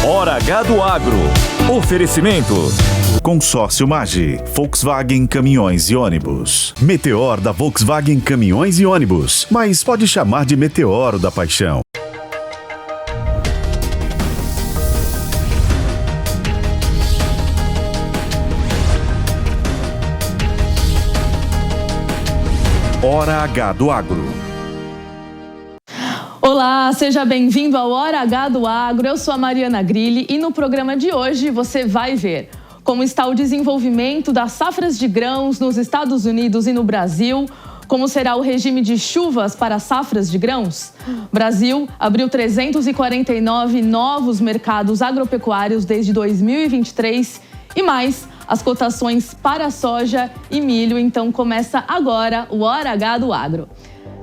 Hora H do Agro. Oferecimento. Consórcio Magi, Volkswagen Caminhões e Ônibus. Meteor da Volkswagen Caminhões e Ônibus, mas pode chamar de Meteoro da Paixão. Hora H do Agro. Olá, seja bem-vindo ao Hora H do Agro. Eu sou a Mariana Grilli e no programa de hoje você vai ver como está o desenvolvimento das safras de grãos nos Estados Unidos e no Brasil, como será o regime de chuvas para safras de grãos. O Brasil abriu 349 novos mercados agropecuários desde 2023 e mais as cotações para soja e milho. Então começa agora o Hora H do Agro.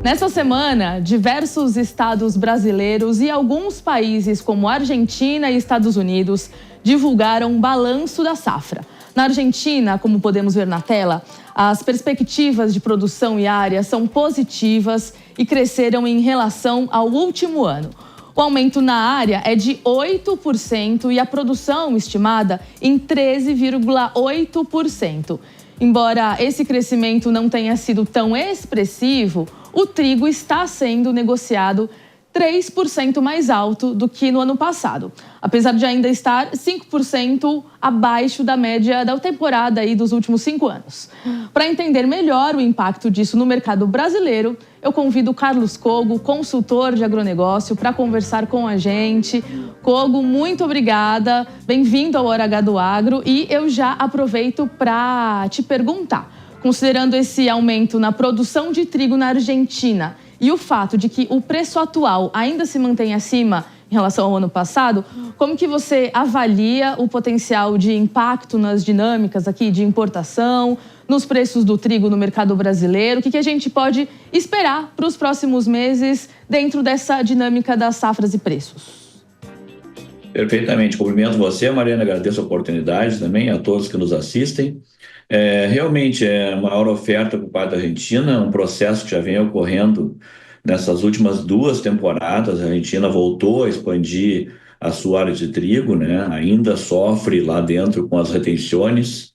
Nessa semana, diversos estados brasileiros e alguns países como Argentina e Estados Unidos divulgaram um balanço da safra. Na Argentina, como podemos ver na tela, as perspectivas de produção e área são positivas e cresceram em relação ao último ano. O aumento na área é de 8% e a produção estimada em 13,8%. Embora esse crescimento não tenha sido tão expressivo, o trigo está sendo negociado 3% mais alto do que no ano passado, apesar de ainda estar 5% abaixo da média da temporada aí dos últimos 5 anos. Para entender melhor o impacto disso no mercado brasileiro, eu convido o Carlos Cogo, consultor de agronegócio, para conversar com a gente. Cogo, muito obrigada, bem-vindo ao Hora H do Agro e eu já aproveito para te perguntar, considerando esse aumento na produção de trigo na Argentina e o fato de que o preço atual ainda se mantém acima em relação ao ano passado, como que você avalia o potencial de impacto nas dinâmicas aqui de importação, nos preços do trigo no mercado brasileiro? O que a gente pode esperar para os próximos meses dentro dessa dinâmica das safras e preços? Perfeitamente. Cumprimento você, Mariana, agradeço a oportunidade também a todos que nos assistem. Realmente é maior oferta por parte da Argentina, um processo que já vem ocorrendo nessas últimas 2 temporadas. A Argentina voltou a expandir a sua área de trigo, né? Ainda sofre lá dentro com as retenções,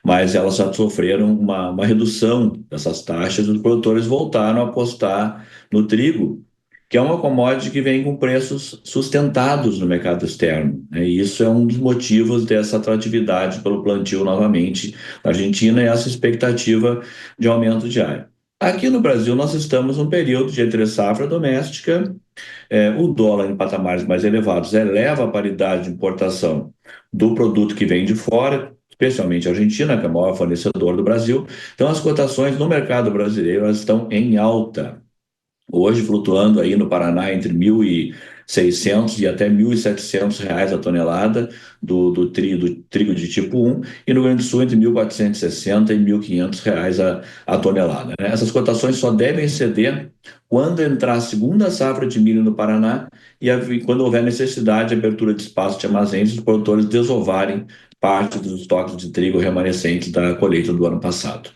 mas elas já sofreram uma redução dessas taxas. Os produtores voltaram a apostar no trigo, que é uma commodity que vem com preços sustentados no mercado externo, né? E isso é um dos motivos dessa atratividade pelo plantio novamente na Argentina e essa expectativa de aumento de área. Aqui no Brasil nós estamos num período de entre-safra doméstica, o dólar em patamares mais elevados eleva a paridade de importação do produto que vem de fora, especialmente a Argentina, que é o maior fornecedor do Brasil. Então as cotações no mercado brasileiro elas estão em alta. Hoje flutuando aí no Paraná entre R$1.600 e até R$1.700 a tonelada do trigo de tipo 1, e no Rio Grande do Sul entre R$1.460 e R$1.500 a tonelada, né? Essas cotações só devem ceder quando entrar a segunda safra de milho no Paraná e quando houver necessidade de abertura de espaço de armazéns, os produtores desovarem parte dos estoques de trigo remanescentes da colheita do ano passado.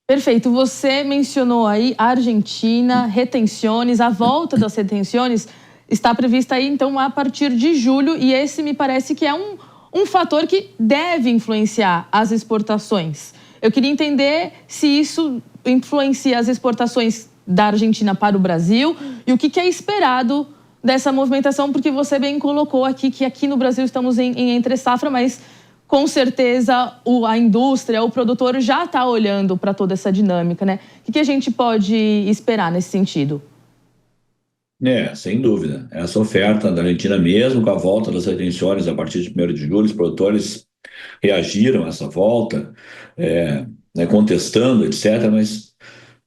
Perfeito. Você mencionou aí a Argentina, retenções, a volta das retenções está prevista aí, então, a partir de julho, e esse me parece que é um fator que deve influenciar as exportações. Eu queria entender se isso influencia as exportações da Argentina para o Brasil e o que é esperado dessa movimentação, porque você bem colocou aqui que aqui no Brasil estamos em entre-safra, mas com certeza a indústria, o produtor já está olhando para toda essa dinâmica, né? O que a gente pode esperar nesse sentido? Sem dúvida. Essa oferta da Argentina, mesmo com a volta das retenções a partir de 1º de julho, os produtores reagiram a essa volta, contestando, etc., mas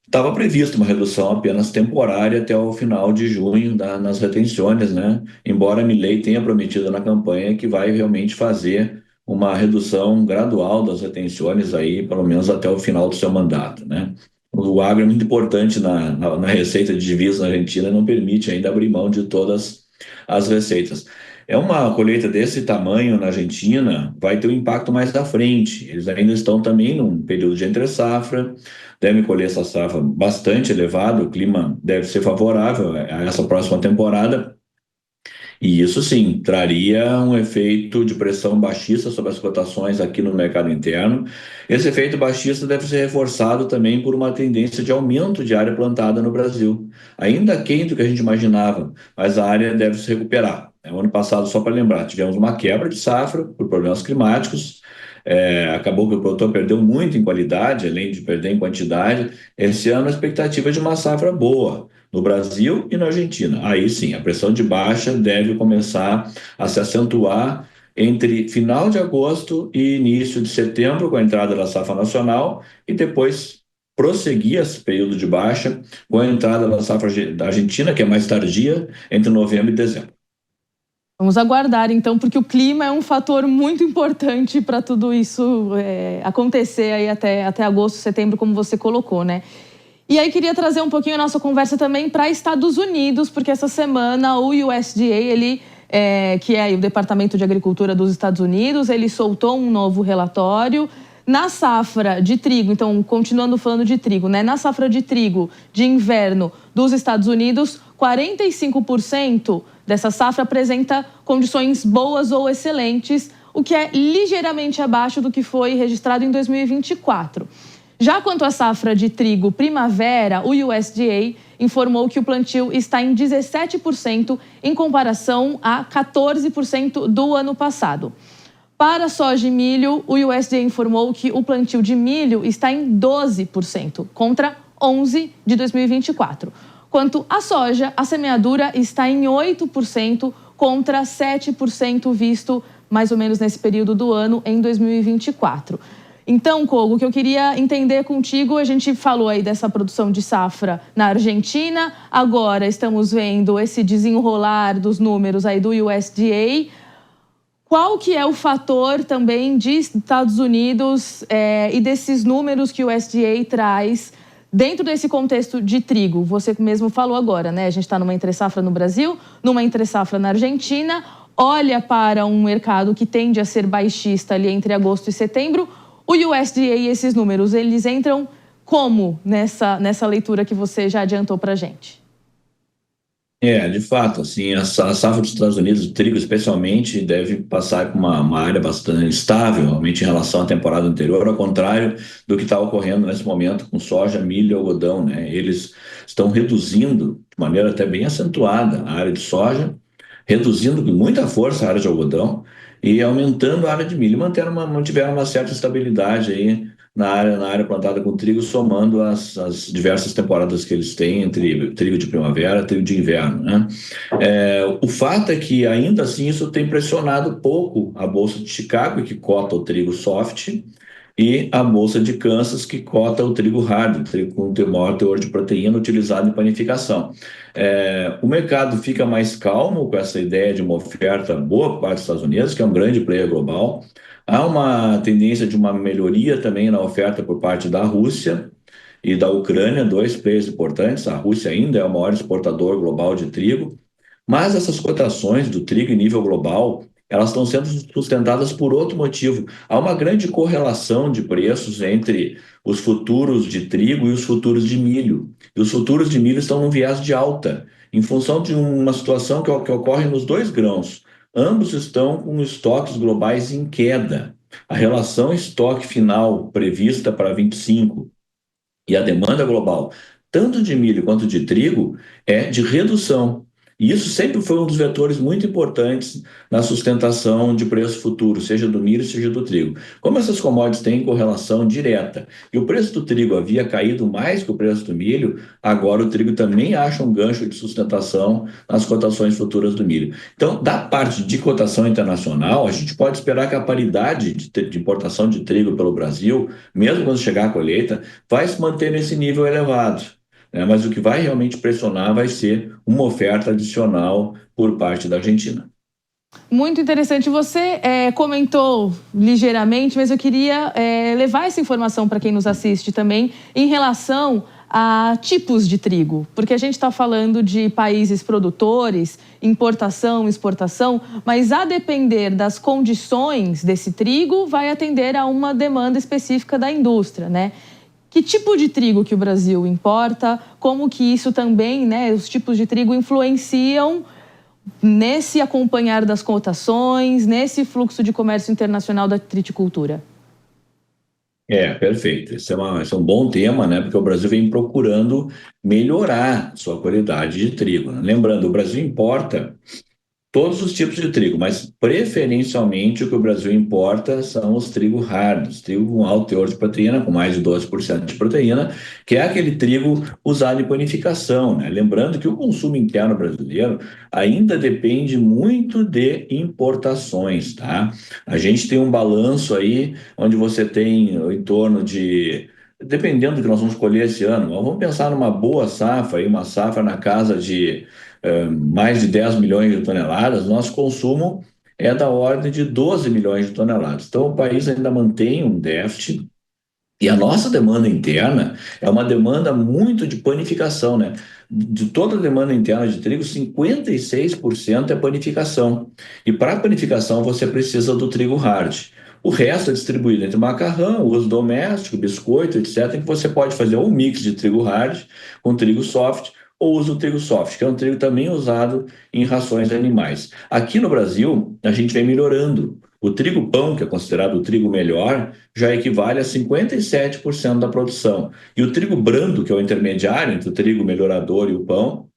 estava prevista uma redução apenas temporária até o final de junho nas retenções, né? Embora Milei tenha prometido na campanha que vai realmente fazer uma redução gradual das retenções aí, pelo menos até o final do seu mandato, né? O agro é muito importante na receita de divisas na Argentina, não permite ainda abrir mão de todas as receitas. Uma colheita desse tamanho na Argentina vai ter um impacto mais da frente. Eles ainda estão também num período de entre-safra, devem colher essa safra bastante elevada, o clima deve ser favorável a essa próxima temporada. E isso sim traria um efeito de pressão baixista sobre as cotações aqui no mercado interno. Esse efeito baixista deve ser reforçado também por uma tendência de aumento de área plantada no Brasil, ainda aquém do que a gente imaginava, mas a área deve se recuperar. O ano passado, só para lembrar, tivemos uma quebra de safra por problemas climáticos. Acabou que o produtor perdeu muito em qualidade, além de perder em quantidade. Esse ano a expectativa é de uma safra boa no Brasil e na Argentina. Aí sim, a pressão de baixa deve começar a se acentuar entre final de agosto e início de setembro, com a entrada da safra nacional, e depois prosseguir esse período de baixa com a entrada da safra da Argentina, que é mais tardia, entre novembro e dezembro. Vamos aguardar, então, porque o clima é um fator muito importante para tudo isso acontecer aí até agosto, setembro, como você colocou, né? E aí queria trazer um pouquinho a nossa conversa também para Estados Unidos, porque essa semana o USDA, que é o Departamento de Agricultura dos Estados Unidos, ele soltou um novo relatório na safra de trigo. Então, continuando falando de trigo, né? Na safra de trigo de inverno dos Estados Unidos, 45% dessa safra apresenta condições boas ou excelentes, o que é ligeiramente abaixo do que foi registrado em 2024. Já quanto à safra de trigo primavera, o USDA informou que o plantio está em 17% em comparação a 14% do ano passado. Para soja e milho, o USDA informou que o plantio de milho está em 12%, contra 11% de 2024. Quanto à soja, a semeadura está em 8% contra 7% visto mais ou menos nesse período do ano em 2024. Então, Kogo, o que eu queria entender contigo, a gente falou aí dessa produção de safra na Argentina, agora estamos vendo esse desenrolar dos números aí do USDA. Qual que é o fator também de Estados Unidos e desses números que o USDA traz dentro desse contexto de trigo? Você mesmo falou agora, né? A gente está numa entre-safra no Brasil, numa entre-safra na Argentina, olha para um mercado que tende a ser baixista ali entre agosto e setembro. O USDA e esses números, eles entram como nessa leitura que você já adiantou para a gente? De fato, assim, a safra dos Estados Unidos, o trigo especialmente, deve passar por uma área bastante estável, realmente em relação à temporada anterior, ao contrário do que está ocorrendo nesse momento com soja, milho e algodão, né? Eles estão reduzindo, de maneira até bem acentuada, a área de soja, reduzindo com muita força a área de algodão e aumentando a área de milho, mantiveram uma certa estabilidade aí na área plantada com trigo, somando as diversas temporadas que eles têm, entre trigo de primavera e trigo de inverno, né? O fato é que, ainda assim, isso tem pressionado pouco a Bolsa de Chicago, que cota o trigo soft, e a Bolsa de Kansas, que cota o trigo hard, o trigo com maior teor de proteína utilizado em panificação. O mercado fica mais calmo com essa ideia de uma oferta boa por parte dos Estados Unidos, que é um grande player global. Há uma tendência de uma melhoria também na oferta por parte da Rússia e da Ucrânia, dois players importantes. A Rússia ainda é o maior exportador global de trigo, mas essas cotações do trigo em nível global, elas estão sendo sustentadas por outro motivo. Há uma grande correlação de preços entre os futuros de trigo e os futuros de milho. E os futuros de milho estão num viés de alta, em função de uma situação que ocorre nos dois grãos. Ambos estão com estoques globais em queda. A relação estoque final prevista para 25 e a demanda global, tanto de milho quanto de trigo, é de redução. E isso sempre foi um dos vetores muito importantes na sustentação de preço futuro, seja do milho, seja do trigo. Como essas commodities têm correlação direta e o preço do trigo havia caído mais que o preço do milho, agora o trigo também acha um gancho de sustentação nas cotações futuras do milho. Então, da parte de cotação internacional, a gente pode esperar que a paridade de importação de trigo pelo Brasil, mesmo quando chegar a colheita, vai se manter nesse nível elevado. Mas o que vai realmente pressionar vai ser uma oferta adicional por parte da Argentina. Muito interessante. Você comentou ligeiramente, mas eu queria levar essa informação para quem nos assiste também em relação a tipos de trigo, porque a gente está falando de países produtores, importação, exportação, mas a depender das condições desse trigo, vai atender a uma demanda específica da indústria, né? Que tipo de trigo que o Brasil importa? Como que isso também, né, os tipos de trigo influenciam nesse acompanhar das cotações, nesse fluxo de comércio internacional da triticultura? Perfeito. Esse é um bom tema, né? Porque o Brasil vem procurando melhorar sua qualidade de trigo, né? Lembrando, o Brasil importa todos os tipos de trigo, mas preferencialmente o que o Brasil importa são os trigo hardos, trigo com alto teor de proteína, com mais de 12% de proteína, que é aquele trigo usado em panificação, né? Lembrando que o consumo interno brasileiro ainda depende muito de importações, tá? A gente tem um balanço aí onde você tem em torno de, dependendo do que nós vamos colher esse ano, nós vamos pensar numa boa safra, aí, uma safra na casa de mais de 10 milhões de toneladas, nosso consumo é da ordem de 12 milhões de toneladas. Então, o país ainda mantém um déficit e a nossa demanda interna é uma demanda muito de panificação, né? De toda a demanda interna de trigo, 56% é panificação. E para panificação você precisa do trigo hard. O resto é distribuído entre macarrão, uso doméstico, biscoito, etc., em que você pode fazer um mix de trigo hard com trigo soft, ou usa o trigo soft, que é um trigo também usado em rações animais. Aqui no Brasil, a gente vem melhorando. O trigo pão, que é considerado o trigo melhor, já equivale a 57% da produção. E o trigo brando, que é o intermediário entre o trigo melhorador e o pão,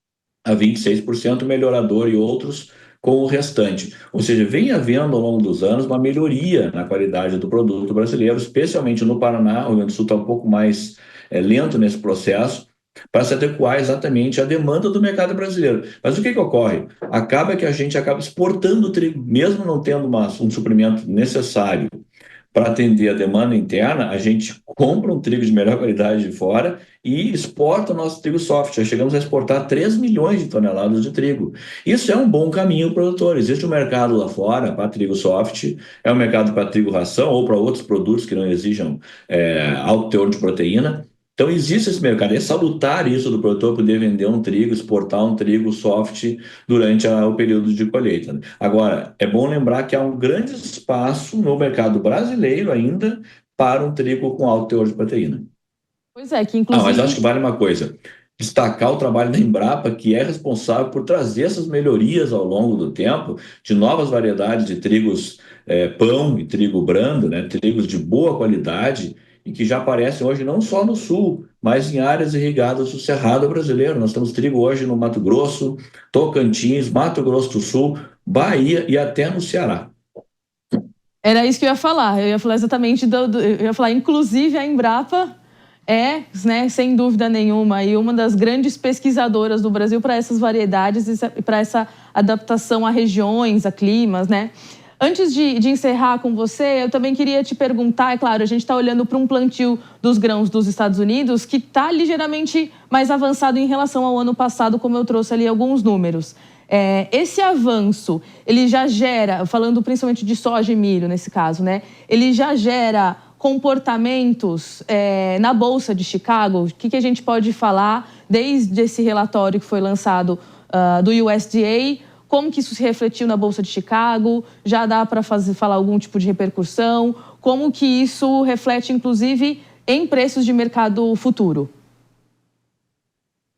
a 26% melhorador e outros com o restante. Ou seja, vem havendo ao longo dos anos uma melhoria na qualidade do produto brasileiro, especialmente no Paraná. O Rio Grande do Sul está um pouco mais lento nesse processo, para se adequar exatamente à demanda do mercado brasileiro. Mas o que ocorre? Acaba que a gente acaba exportando o trigo, mesmo não tendo um suprimento necessário para atender a demanda interna, a gente compra um trigo de melhor qualidade de fora e exporta o nosso trigo soft. Já chegamos a exportar 3 milhões de toneladas de trigo. Isso é um bom caminho para o produtor. Existe um mercado lá fora para trigo soft, é um mercado para trigo ração ou para outros produtos que não exijam alto teor de proteína. Então, existe esse mercado. É salutar isso do produtor poder vender um trigo, exportar um trigo soft durante o período de colheita, né? Agora, é bom lembrar que há um grande espaço no mercado brasileiro ainda para um trigo com alto teor de proteína. Pois é, que inclusive... Mas acho que vale uma coisa, destacar o trabalho da Embrapa, que é responsável por trazer essas melhorias ao longo do tempo, de novas variedades de trigos pão e trigo brando, né? Trigos de boa qualidade, e que já aparecem hoje não só no sul, mas em áreas irrigadas do Cerrado brasileiro. Nós temos trigo hoje no Mato Grosso, Tocantins, Mato Grosso do Sul, Bahia e até no Ceará. Era isso que eu ia falar. Eu ia falar exatamente eu ia falar, inclusive a Embrapa é, né, sem dúvida nenhuma, e uma das grandes pesquisadoras do Brasil para essas variedades e para essa adaptação a regiões, a climas, né? Antes de encerrar com você, eu também queria te perguntar, é claro, a gente está olhando para um plantio dos grãos dos Estados Unidos que está ligeiramente mais avançado em relação ao ano passado, como eu trouxe ali alguns números. Esse avanço, ele já gera, falando principalmente de soja e milho nesse caso, né? Ele já gera comportamentos na Bolsa de Chicago? O que a gente pode falar desde esse relatório que foi lançado do USDA? Como que isso se refletiu na Bolsa de Chicago? Já dá para falar algum tipo de repercussão? Como que isso reflete, inclusive, em preços de mercado futuro?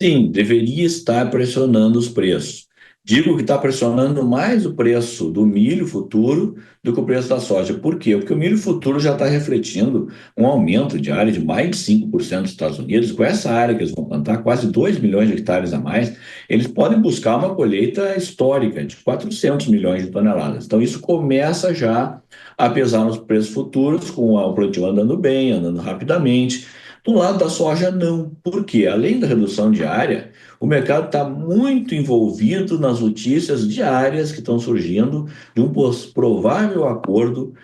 Sim, deveria estar pressionando os preços. Digo que está pressionando mais o preço do milho futuro do que o preço da soja. Por quê? Porque o milho futuro já está refletindo um aumento de área de mais de 5% dos Estados Unidos. Com essa área que eles vão plantar, quase 2 milhões de hectares a mais, eles podem buscar uma colheita histórica de 400 milhões de toneladas. Então, isso começa já a pesar nos preços futuros, com o plantio andando bem, andando rapidamente. Do lado da soja, não. Por quê? Além da redução de área, o mercado está muito envolvido nas notícias diárias que estão surgindo de um provável acordo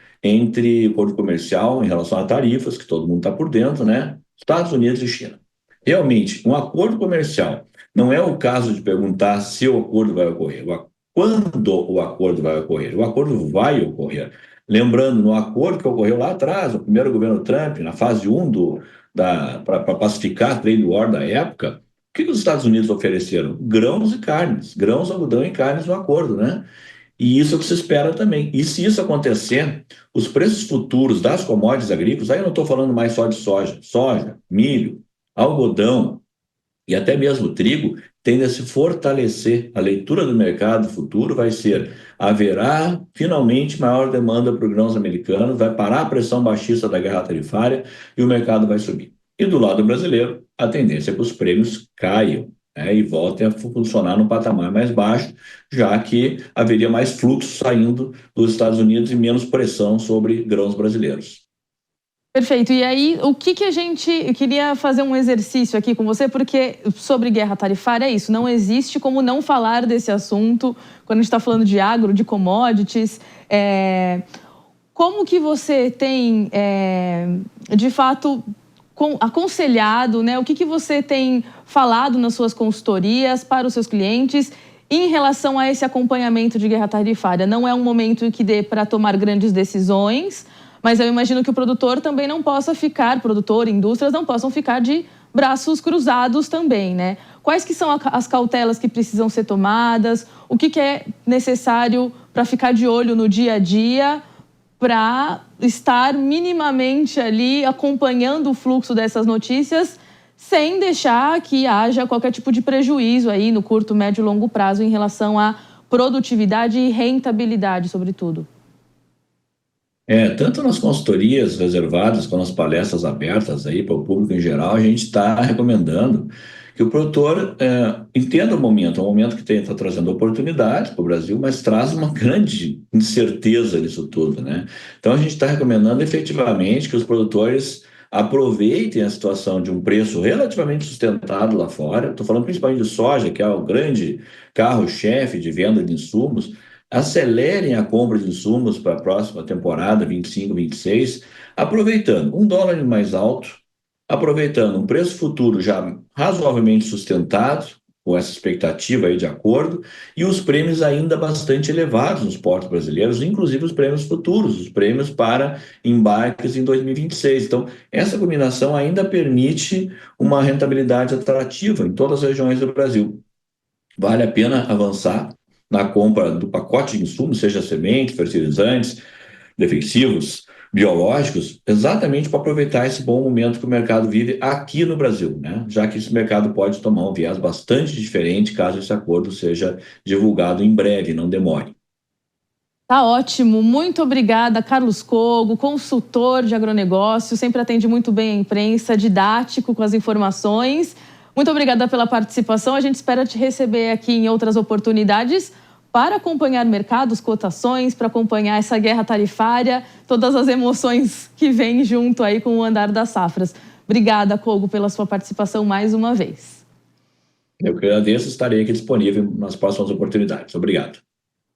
comercial em relação a tarifas, que todo mundo está por dentro, né? Estados Unidos e China. Realmente, um acordo comercial não é o caso de perguntar se o acordo vai ocorrer, quando o acordo vai ocorrer. O acordo vai ocorrer. Lembrando, no acordo que ocorreu lá atrás, no primeiro governo Trump, na fase 1 para pacificar a trade war da época, o que os Estados Unidos ofereceram? Grãos e carnes, grãos, algodão e carnes no acordo, né? E isso é o que se espera também. E se isso acontecer, os preços futuros das commodities agrícolas, aí eu não estou falando mais só de soja, milho, algodão, e até mesmo o trigo, tende a se fortalecer. A leitura do mercado futuro vai ser: haverá finalmente maior demanda por grãos americanos, vai parar a pressão baixista da guerra tarifária e o mercado vai subir. E do lado brasileiro, a tendência é que os prêmios caiam, né, e voltem a funcionar no patamar mais baixo, já que haveria mais fluxo saindo dos Estados Unidos e menos pressão sobre grãos brasileiros. Perfeito. E aí, o que a gente... Eu queria fazer um exercício aqui com você, porque sobre guerra tarifária é isso, não existe como não falar desse assunto quando a gente está falando de agro, de commodities. Como que você tem, de fato, aconselhado, né? O que você tem falado nas suas consultorias para os seus clientes em relação a esse acompanhamento de guerra tarifária? Não é um momento que dê para tomar grandes decisões, mas eu imagino que o produtor também não possa ficar, produtor, indústrias não possam ficar de braços cruzados também, né? Quais que são as cautelas que precisam ser tomadas? O que é necessário para ficar de olho no dia a dia, para estar minimamente ali acompanhando o fluxo dessas notícias, sem deixar que haja qualquer tipo de prejuízo aí no curto, médio e longo prazo em relação à produtividade e rentabilidade, sobretudo? Tanto nas consultorias reservadas quanto nas palestras abertas aí para o público em geral, a gente está recomendando que o produtor entenda o momento. É um momento que está trazendo oportunidades para o Brasil, mas traz uma grande incerteza nisso tudo, né? Então, a gente está recomendando efetivamente que os produtores aproveitem a situação de um preço relativamente sustentado lá fora. Estou falando principalmente de soja, que é o grande carro-chefe de venda de insumos. Acelerem a compra de insumos para a próxima temporada, 25, 26, aproveitando $1 mais alto, aproveitando um preço futuro já razoavelmente sustentado, com essa expectativa aí de acordo, e os prêmios ainda bastante elevados nos portos brasileiros, inclusive os prêmios futuros, os prêmios para embarques em 2026. Então, essa combinação ainda permite uma rentabilidade atrativa em todas as regiões do Brasil. Vale a pena avançar na compra do pacote de insumos, seja sementes, fertilizantes, defensivos, biológicos, exatamente para aproveitar esse bom momento que o mercado vive aqui no Brasil, né? Já que esse mercado pode tomar um viés bastante diferente caso esse acordo seja divulgado em breve, não demore. Tá ótimo, muito obrigada, Carlos Cogo, consultor de agronegócio, sempre atende muito bem a imprensa, didático com as informações. Muito obrigada pela participação, a gente espera te receber aqui em outras oportunidades para acompanhar mercados, cotações, para acompanhar essa guerra tarifária, todas as emoções que vêm junto aí com o andar das safras. Obrigada, Cogo, pela sua participação mais uma vez. Eu que agradeço, estarei aqui disponível nas próximas oportunidades. Obrigado.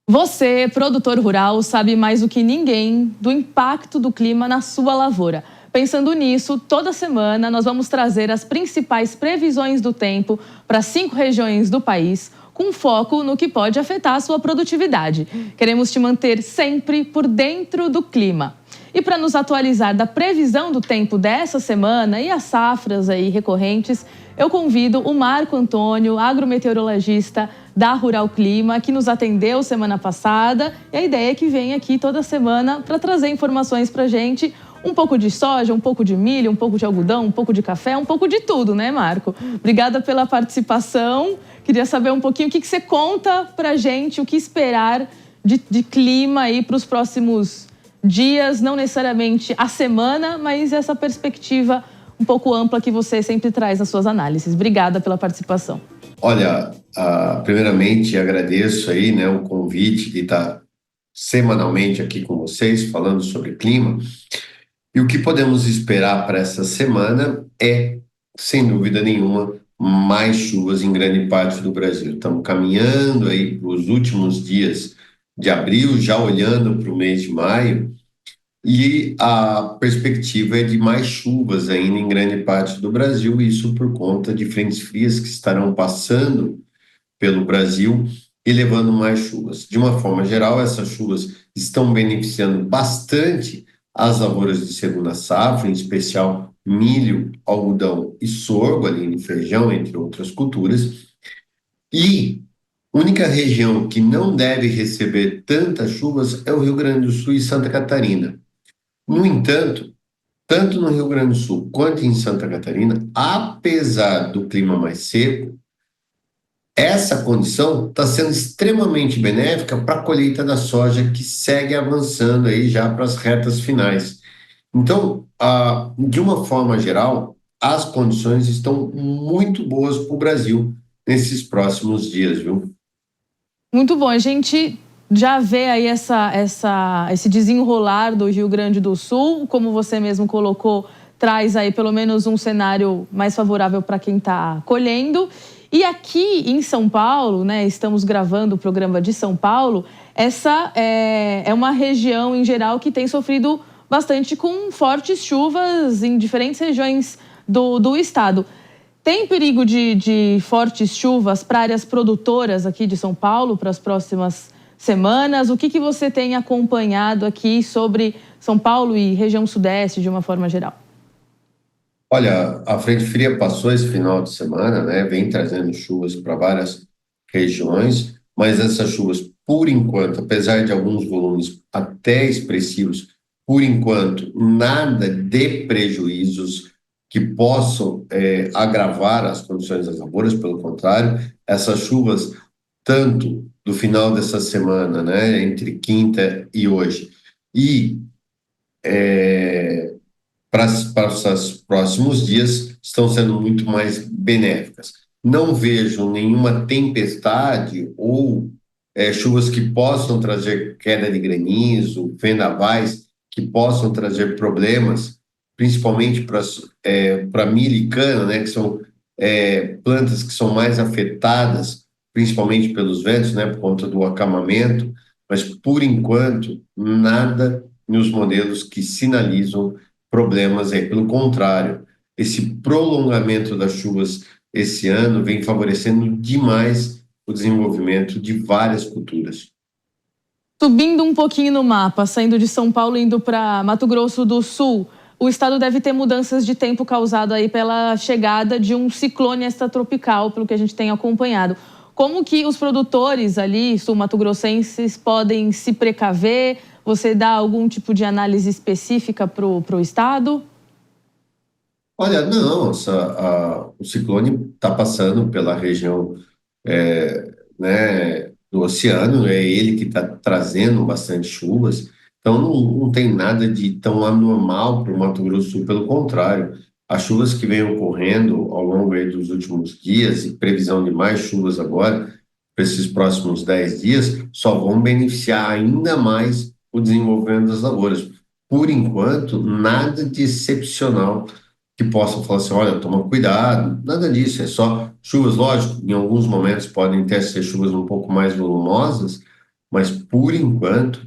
Você, produtor rural, sabe mais do que ninguém do impacto do clima na sua lavoura. Pensando nisso, toda semana nós vamos trazer as principais previsões do tempo para 5 regiões do país, com foco no que pode afetar a sua produtividade. Queremos te manter sempre por dentro do clima. E para nos atualizar da previsão do tempo dessa semana e as safras aí recorrentes, eu convido o Marco Antônio, agrometeorologista da Rural Clima, que nos atendeu semana passada. E a ideia é que venha aqui toda semana para trazer informações para a gente. Um pouco de soja, um pouco de milho, um pouco de algodão, um pouco de café, um pouco de tudo, né, Marco? Obrigada pela participação. Queria saber um pouquinho o que você conta pra gente, o que esperar de clima aí para os próximos dias, não necessariamente a semana, mas essa perspectiva um pouco ampla que você sempre traz nas suas análises. Obrigada pela participação. Olha, primeiramente agradeço aí, né, o convite de estar semanalmente aqui com vocês falando sobre clima. E o que podemos esperar para essa semana é, sem dúvida nenhuma, mais chuvas em grande parte do Brasil. Estamos caminhando aí para os últimos dias de abril, já olhando para o mês de maio, e a perspectiva é de mais chuvas ainda em grande parte do Brasil, isso por conta de frentes frias que estarão passando pelo Brasil e levando mais chuvas. De uma forma geral, essas chuvas estão beneficiando bastante as lavouras de segunda safra, em especial milho, algodão e sorgo, ali no feijão, entre outras culturas. E a única região que não deve receber tantas chuvas é o Rio Grande do Sul e Santa Catarina. No entanto, tanto no Rio Grande do Sul quanto em Santa Catarina, apesar do clima mais seco, essa condição está sendo extremamente benéfica para a colheita da soja, que segue avançando aí já para as retas finais. Então, de uma forma geral, as condições estão muito boas para o Brasil nesses próximos dias, viu? Muito bom. A gente já vê aí esse desenrolar do Rio Grande do Sul, como você mesmo colocou, traz aí pelo menos um cenário mais favorável para quem está colhendo. E aqui em São Paulo, né, estamos gravando o programa de São Paulo, essa é uma região em geral que tem sofrido bastante com fortes chuvas em diferentes regiões do estado. Tem perigo de fortes chuvas para áreas produtoras aqui de São Paulo para as próximas semanas? O que você tem acompanhado aqui sobre São Paulo e região sudeste de uma forma geral? Olha, a frente fria passou esse final de semana, né? Vem trazendo chuvas para várias regiões, mas essas chuvas, por enquanto, apesar de alguns volumes até expressivos, por enquanto, nada de prejuízos que possam agravar as condições das lavouras. Pelo contrário, essas chuvas, tanto do final dessa semana, né, entre quinta e hoje, e para os próximos dias, estão sendo muito mais benéficas. Não vejo nenhuma tempestade ou chuvas que possam trazer queda de granizo, vendavais, que possam trazer problemas, principalmente para milho e cana, né, que são plantas que são mais afetadas, principalmente pelos ventos, né, por conta do acamamento, mas, por enquanto, nada nos modelos que sinalizam problemas aí. Pelo contrário, esse prolongamento das chuvas esse ano vem favorecendo demais o desenvolvimento de várias culturas. Subindo um pouquinho no mapa, saindo de São Paulo e indo para Mato Grosso do Sul, o estado deve ter mudanças de tempo causado aí pela chegada de um ciclone extratropical, pelo que a gente tem acompanhado. Como que os produtores ali, sul-mato-grossenses, podem se precaver? Você dá algum tipo de análise específica para o estado? Olha, não, o ciclone está passando pela região né, do oceano, é ele que está trazendo bastante chuvas, então não tem nada de tão anormal para o Mato Grosso do Sul, pelo contrário, as chuvas que vêm ocorrendo ao longo aí dos últimos dias e previsão de mais chuvas agora, para esses próximos 10 dias, só vão beneficiar ainda mais o desenvolvimento das lavouras. Por enquanto, nada de excepcional que possam falar assim, olha, toma cuidado, nada disso, é só chuvas, lógico, em alguns momentos podem até ser chuvas um pouco mais volumosas, mas por enquanto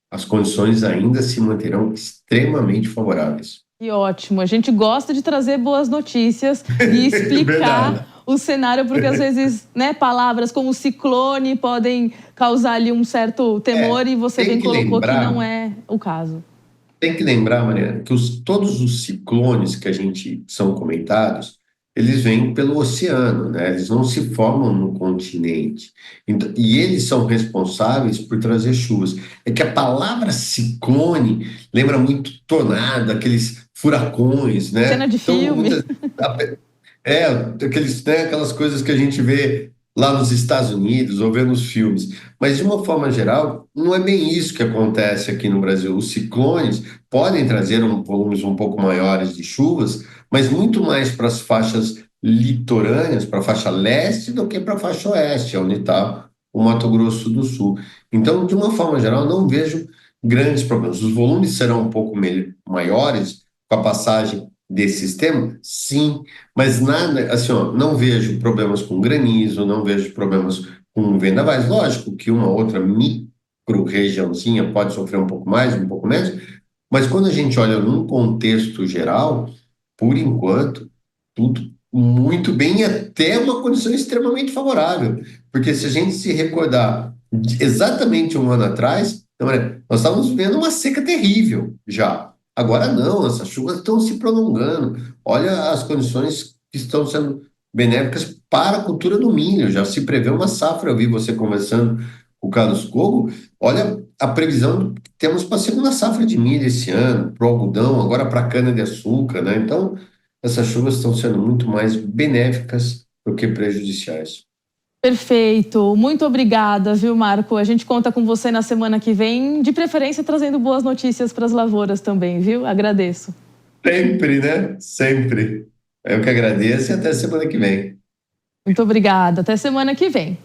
as condições ainda se manterão extremamente favoráveis. Que ótimo, a gente gosta de trazer boas notícias e explicar o cenário, porque às vezes, né, palavras como ciclone podem causar ali um certo temor e você bem colocou que não é o caso. Tem que lembrar, Mariana, que todos os ciclones que a gente são comentados, eles vêm pelo oceano, né? Eles não se formam no continente. Então, e eles são responsáveis por trazer chuvas. É que a palavra ciclone lembra muito tornado, aqueles furacões, né? Cena de filme. Aquelas coisas que a gente vê lá nos Estados Unidos ou vê nos filmes. Mas, de uma forma geral, não é bem isso que acontece aqui no Brasil. Os ciclones podem trazer volumes um pouco maiores de chuvas, mas muito mais para as faixas litorâneas, para a faixa leste, do que para a faixa oeste, onde está o Mato Grosso do Sul. Então, de uma forma geral, não vejo grandes problemas. Os volumes serão um pouco maiores com a passagem desse sistema? Sim, mas nada, assim, ó, não vejo problemas com granizo, não vejo problemas com vendavais. Lógico que uma outra micro-regiãozinha pode sofrer um pouco mais, um pouco menos, mas quando a gente olha num contexto geral, por enquanto, tudo muito bem e até uma condição extremamente favorável. Porque se a gente se recordar exatamente um ano atrás, nós estávamos vivendo uma seca terrível já. Agora não, essas chuvas estão se prolongando. Olha as condições que estão sendo benéficas para a cultura do milho. Já se prevê uma safra. Eu vi você conversando com o Carlos Cogo. Olha, a previsão que temos para a segunda safra de milho esse ano, para o algodão, agora para a cana-de-açúcar, né? Então, essas chuvas estão sendo muito mais benéficas do que prejudiciais. Perfeito. Muito obrigada, viu, Marco? A gente conta com você na semana que vem, de preferência trazendo boas notícias para as lavouras também, viu? Agradeço. Sempre, né? Sempre. Eu que agradeço e até semana que vem. Muito obrigada. Até semana que vem.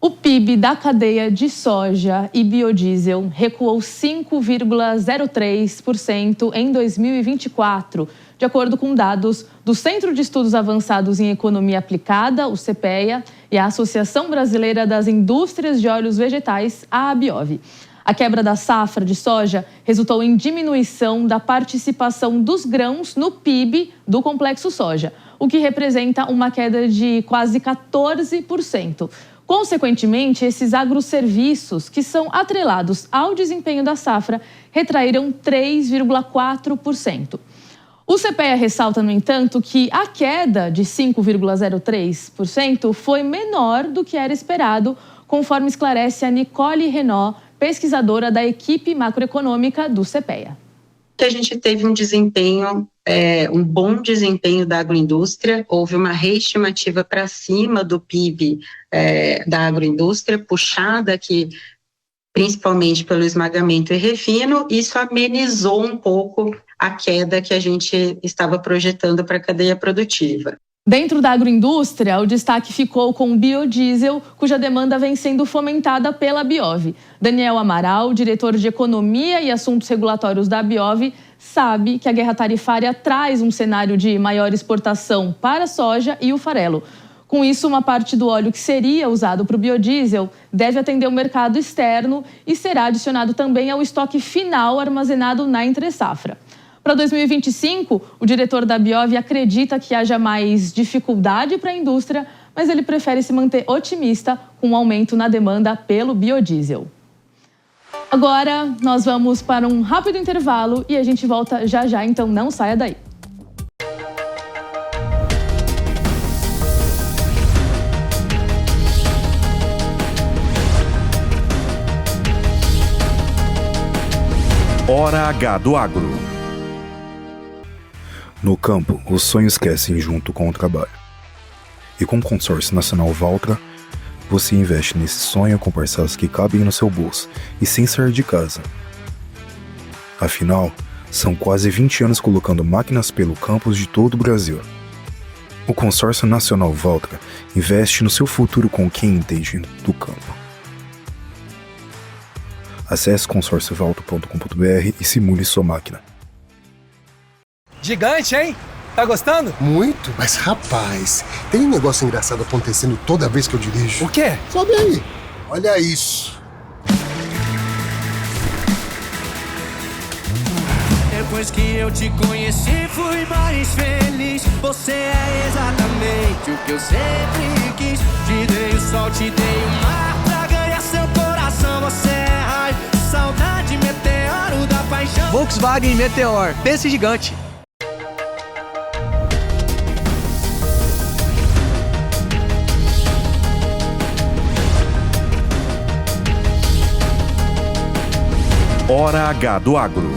O PIB da cadeia de soja e biodiesel recuou 5,03% em 2024, de acordo com dados do Centro de Estudos Avançados em Economia Aplicada, o CPEA, e a Associação Brasileira das Indústrias de Óleos Vegetais, a ABIOV. A quebra da safra de soja resultou em diminuição da participação dos grãos no PIB do complexo soja, o que representa uma queda de quase 14%. Consequentemente, esses agroserviços, que são atrelados ao desempenho da safra, retraíram 3,4%. O CPEA ressalta, no entanto, que a queda de 5,03% foi menor do que era esperado, conforme esclarece a Nicole Renaud, pesquisadora da equipe macroeconômica do CPEA. A gente teve um desempenho, um bom desempenho da agroindústria, houve uma reestimativa para cima do PIB da agroindústria, puxada aqui principalmente pelo esmagamento e refino. Isso amenizou um pouco a queda que a gente estava projetando para a cadeia produtiva. Dentro da agroindústria, o destaque ficou com o biodiesel, cuja demanda vem sendo fomentada pela Biov. Daniel Amaral, diretor de Economia e Assuntos Regulatórios da Biov, sabe que a guerra tarifária traz um cenário de maior exportação para a soja e o farelo. Com isso, uma parte do óleo que seria usado para o biodiesel deve atender o mercado externo e será adicionado também ao estoque final armazenado na entre-safra. Para 2025, o diretor da Biov acredita que haja mais dificuldade para a indústria, mas ele prefere se manter otimista com um aumento na demanda pelo biodiesel. Agora, nós vamos para um rápido intervalo e a gente volta já já, então não saia daí. Hora H do Agro. No campo, os sonhos crescem junto com o trabalho. E com o Consórcio Nacional Valtra, você investe nesse sonho com parcelas que cabem no seu bolso e sem sair de casa. Afinal, são quase 20 anos colocando máquinas pelo campus de todo o Brasil. O Consórcio Nacional Valtra investe no seu futuro com quem entende do campo. Acesse consórciovaltra.com.br e simule sua máquina. Gigante, hein? Tá gostando? Muito, mas rapaz, tem um negócio engraçado acontecendo toda vez que eu dirijo. O quê? Sobe aí. Olha isso. Depois que eu te conheci, fui mais feliz. Você é exatamente o que eu sempre quis. Te dei o sol, te dei o mar pra ganhar seu coração. Você é raio, saudade, meteoro da paixão. Volkswagen Meteor, pense gigante. Hora H do Agro.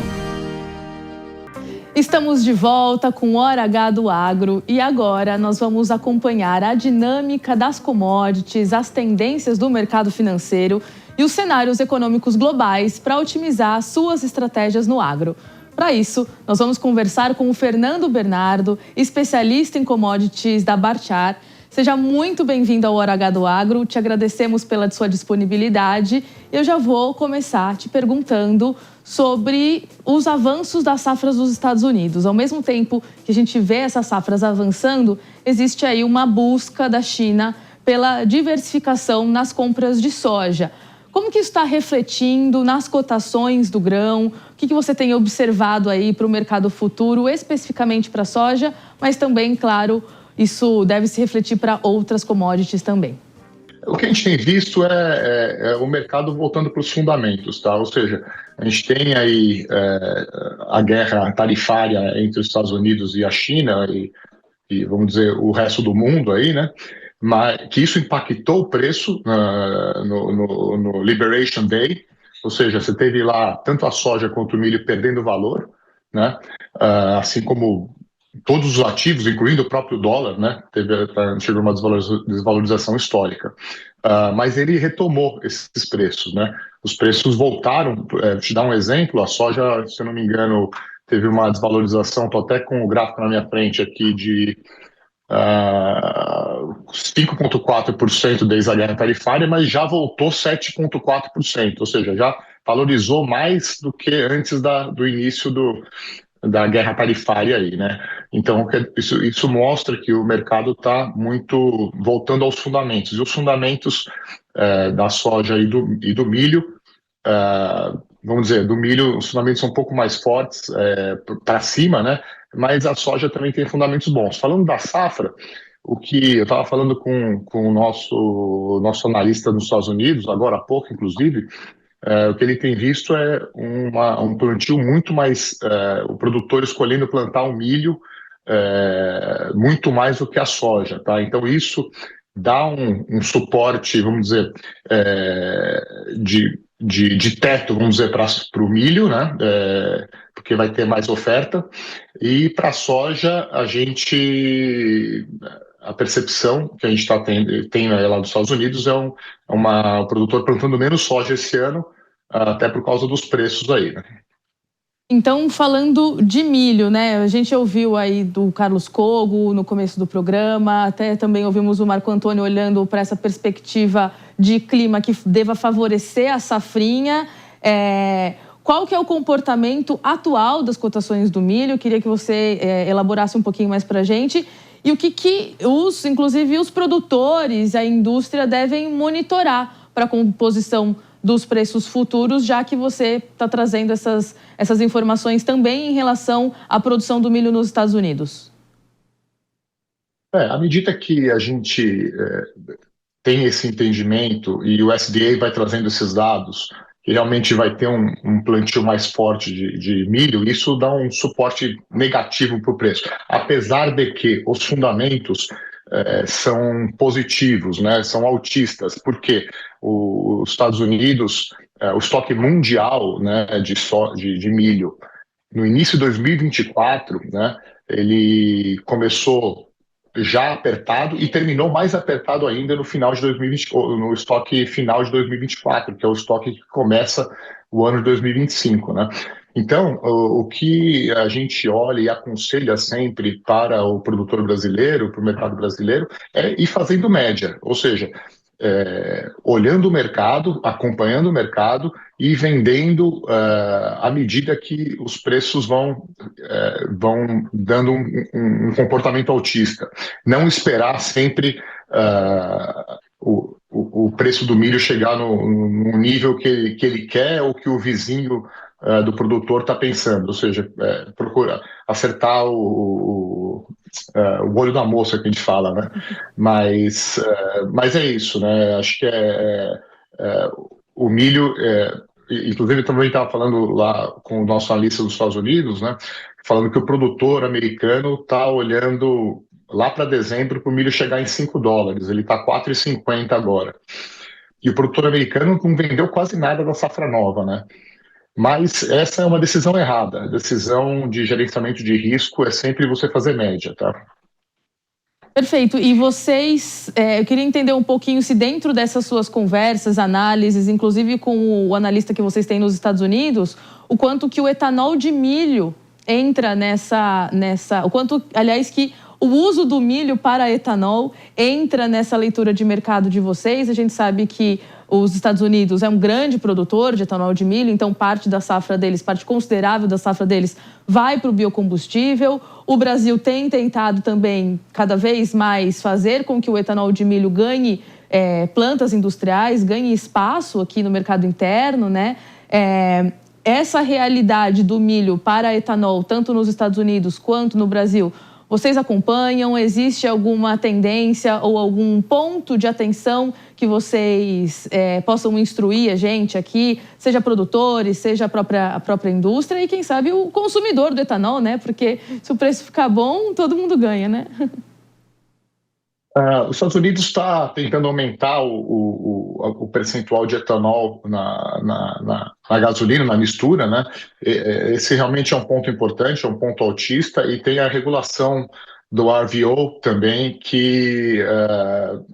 Estamos de volta com Hora H do Agro e agora nós vamos acompanhar a dinâmica das commodities, as tendências do mercado financeiro e os cenários econômicos globais para otimizar suas estratégias no agro. Para isso, nós vamos conversar com o Fernando Bernardo, especialista em commodities da Barchar. Seja muito bem-vindo ao Hora H do Agro, te agradecemos pela sua disponibilidade. Eu já vou começar te perguntando sobre os avanços das safras dos Estados Unidos. Ao mesmo tempo que a gente vê essas safras avançando, existe aí uma busca da China pela diversificação nas compras de soja. Como que isso está refletindo nas cotações do grão? O que você tem observado aí para o mercado futuro, especificamente para a soja, mas também, claro, isso deve se refletir para outras commodities também? O que a gente tem visto é o mercado voltando para os fundamentos, tá? Ou seja, a gente tem aí a guerra tarifária entre os Estados Unidos e a China e vamos dizer, o resto do mundo aí, né? Mas que isso impactou o preço no Liberation Day, ou seja, você teve lá tanto a soja quanto o milho perdendo valor, né? Assim como todos os ativos, incluindo o próprio dólar, né? Chegou uma desvalorização histórica. Mas ele retomou esses preços, né? Os preços voltaram. Te dar um exemplo, a soja, se eu não me engano, teve uma desvalorização, estou até com o gráfico na minha frente aqui, de 5,4% desde a guerra tarifária, mas já voltou 7,4%, ou seja, já valorizou mais do que antes do início da guerra tarifária aí, né? Então, isso mostra que o mercado está muito voltando aos fundamentos. E os fundamentos da soja e do milho, vamos dizer, do milho, os fundamentos são um pouco mais fortes para cima, né? Mas a soja também tem fundamentos bons. Falando da safra, o que eu estava falando com o nosso analista nos Estados Unidos, agora há pouco, inclusive, o que ele tem visto é um plantio muito mais, o produtor escolhendo plantar o milho muito mais do que a soja, tá? Então isso dá um suporte, vamos dizer, de teto, vamos dizer, para o milho, né? Porque vai ter mais oferta. E para a soja, a percepção que a gente tem lá dos Estados Unidos é o produtor plantando menos soja esse ano, até por causa dos preços aí, né? Então, falando de milho, né? A gente ouviu aí do Carlos Cogo no começo do programa, até também ouvimos o Marco Antônio olhando para essa perspectiva de clima que deva favorecer a safrinha. Qual que é o comportamento atual das cotações do milho? Eu queria que você elaborasse um pouquinho mais para a gente. E o que inclusive os produtores, a indústria devem monitorar para a composição dos preços futuros, já que você está trazendo essas informações também em relação à produção do milho nos Estados Unidos? À medida que a gente tem esse entendimento e o USDA vai trazendo esses dados, que realmente vai ter um plantio mais forte de milho, isso dá um suporte negativo para o preço. Apesar de que os fundamentos são positivos, né, são altistas, porque os Estados Unidos, o estoque mundial, né, de milho, no início de 2024, né, ele começou já apertado e terminou mais apertado ainda no final de 2020, no estoque final de 2024, que é o estoque que começa o ano de 2025, né? Então, o que a gente olha e aconselha sempre para o produtor brasileiro, para o mercado brasileiro, é ir fazendo média, ou seja, olhando o mercado, acompanhando o mercado e vendendo à medida que os preços vão dando um comportamento altista. Não esperar sempre o preço do milho chegar no nível que ele quer ou que o vizinho do produtor está pensando, ou seja, procura acertar o olho da moça que a gente fala, né? Mas é isso, né? Acho que o milho, inclusive também estava falando lá com o nosso analista dos Estados Unidos, né? Falando que o produtor americano está olhando lá para dezembro para o milho chegar em $5, ele está 4,50 agora. E o produtor americano não vendeu quase nada da safra nova, né? Mas essa é uma decisão errada. A decisão de gerenciamento de risco é sempre você fazer média, tá? Perfeito. E vocês, eu queria entender um pouquinho se dentro dessas suas conversas, análises, inclusive com o analista que vocês têm nos Estados Unidos, o quanto que o etanol de milho entra nessa o quanto, aliás, que o uso do milho para etanol entra nessa leitura de mercado de vocês. A gente sabe que os Estados Unidos é um grande produtor de etanol de milho, então parte da safra deles, parte considerável da safra deles vai para o biocombustível. O Brasil tem tentado também cada vez mais fazer com que o etanol de milho ganhe plantas industriais, ganhe espaço aqui no mercado interno, né? Essa realidade do milho para etanol, tanto nos Estados Unidos quanto no Brasil, vocês acompanham? Existe alguma tendência ou algum ponto de atenção que vocês possam instruir a gente aqui, seja produtores, seja a própria indústria e, quem sabe, o consumidor do etanol, né? Porque se o preço ficar bom, todo mundo ganha, né? Os Estados Unidos está tentando aumentar o percentual de etanol na gasolina, na mistura, né? Esse realmente é um ponto importante, é um ponto altista, e tem a regulação do RVO também, que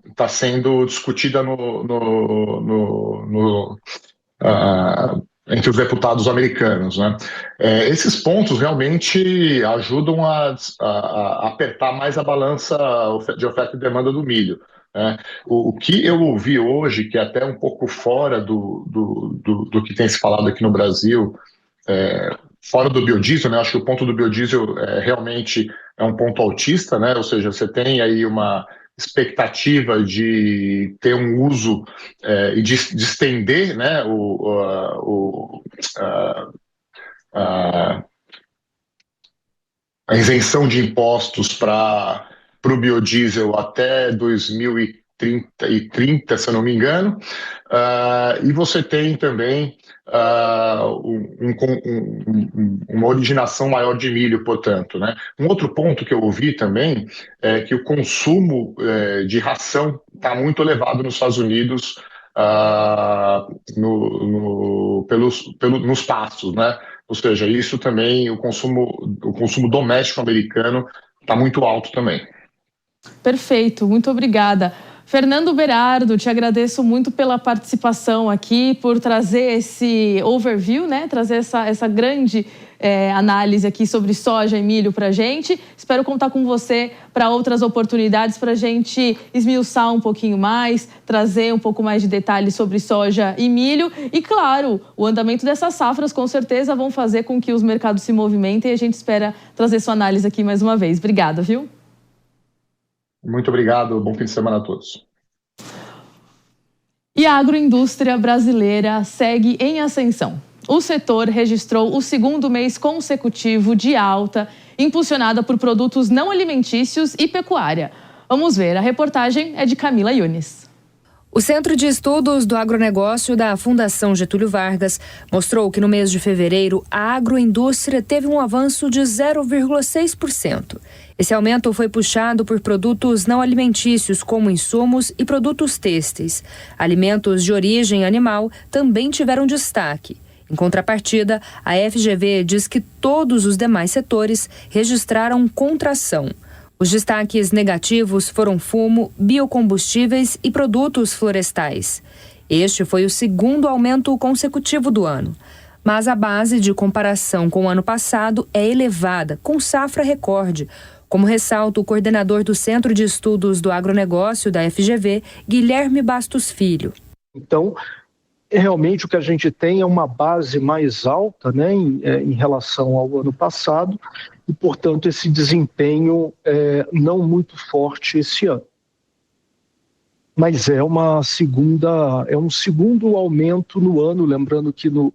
está sendo discutida entre os deputados americanos, né? Esses pontos realmente ajudam a apertar mais a balança de oferta e demanda do milho. O que eu ouvi hoje, que é até um pouco fora do que tem se falado aqui no Brasil, fora do biodiesel, né? Acho que o ponto do biodiesel realmente é um ponto altista, né? Ou seja, você tem aí uma expectativa de ter um uso e de estender, né, a isenção de impostos para o biodiesel até 2030, se eu não me engano, e você tem também uma originação maior de milho, portanto, né? Um outro ponto que eu ouvi também é que o consumo de ração está muito elevado nos Estados Unidos, nos pastos, né? Ou seja, isso também, o consumo doméstico americano está muito alto também. Perfeito, muito obrigada. Fernando Berardo, te agradeço muito pela participação aqui, por trazer esse overview, né? Trazer essa grande análise aqui sobre soja e milho para a gente. Espero contar com você para outras oportunidades, para a gente esmiuçar um pouquinho mais, trazer um pouco mais de detalhes sobre soja e milho. E, claro, o andamento dessas safras com certeza vão fazer com que os mercados se movimentem, e a gente espera trazer sua análise aqui mais uma vez. Obrigada, viu? Muito obrigado, bom fim de semana a todos. E a agroindústria brasileira segue em ascensão. O setor registrou o segundo mês consecutivo de alta, impulsionada por produtos não alimentícios e pecuária. Vamos ver, a reportagem é de Camila Yunis. O Centro de Estudos do Agronegócio da Fundação Getúlio Vargas mostrou que no mês de fevereiro a agroindústria teve um avanço de 0,6%. Esse aumento foi puxado por produtos não alimentícios como insumos e produtos têxteis. Alimentos de origem animal também tiveram destaque. Em contrapartida, a FGV diz que todos os demais setores registraram contração. Os destaques negativos foram fumo, biocombustíveis e produtos florestais. Este foi o segundo aumento consecutivo do ano. Mas a base de comparação com o ano passado é elevada, com safra recorde, como ressalta o coordenador do Centro de Estudos do Agronegócio da FGV, Guilherme Bastos Filho. Então, realmente o que a gente tem é uma base mais alta, né, em relação ao ano passado, e, portanto, esse desempenho não muito forte esse ano. Mas é um segundo aumento no ano, lembrando que um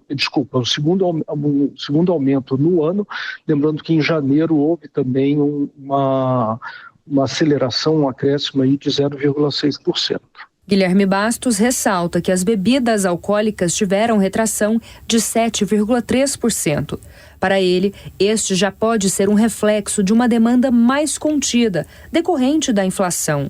segundo aumento no ano, lembrando que em janeiro houve também uma aceleração, um acréscimo aí de 0,6%. Guilherme Bastos ressalta que as bebidas alcoólicas tiveram retração de 7,3%. Para ele, este já pode ser um reflexo de uma demanda mais contida, decorrente da inflação.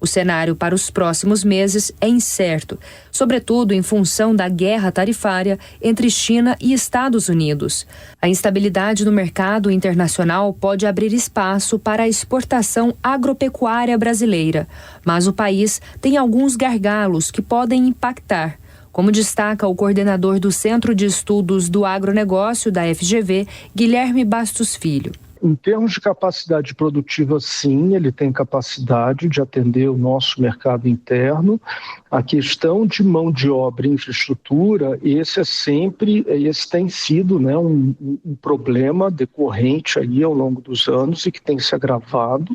O cenário para os próximos meses é incerto, sobretudo em função da guerra tarifária entre China e Estados Unidos. A instabilidade no mercado internacional pode abrir espaço para a exportação agropecuária brasileira, mas o país tem alguns gargalos que podem impactar, como destaca o coordenador do Centro de Estudos do Agronegócio da FGV, Guilherme Bastos Filho. Em termos de capacidade produtiva, sim, ele tem capacidade de atender o nosso mercado interno. A questão de mão de obra e infraestrutura, esse tem sido, né, um problema decorrente aí ao longo dos anos e que tem se agravado,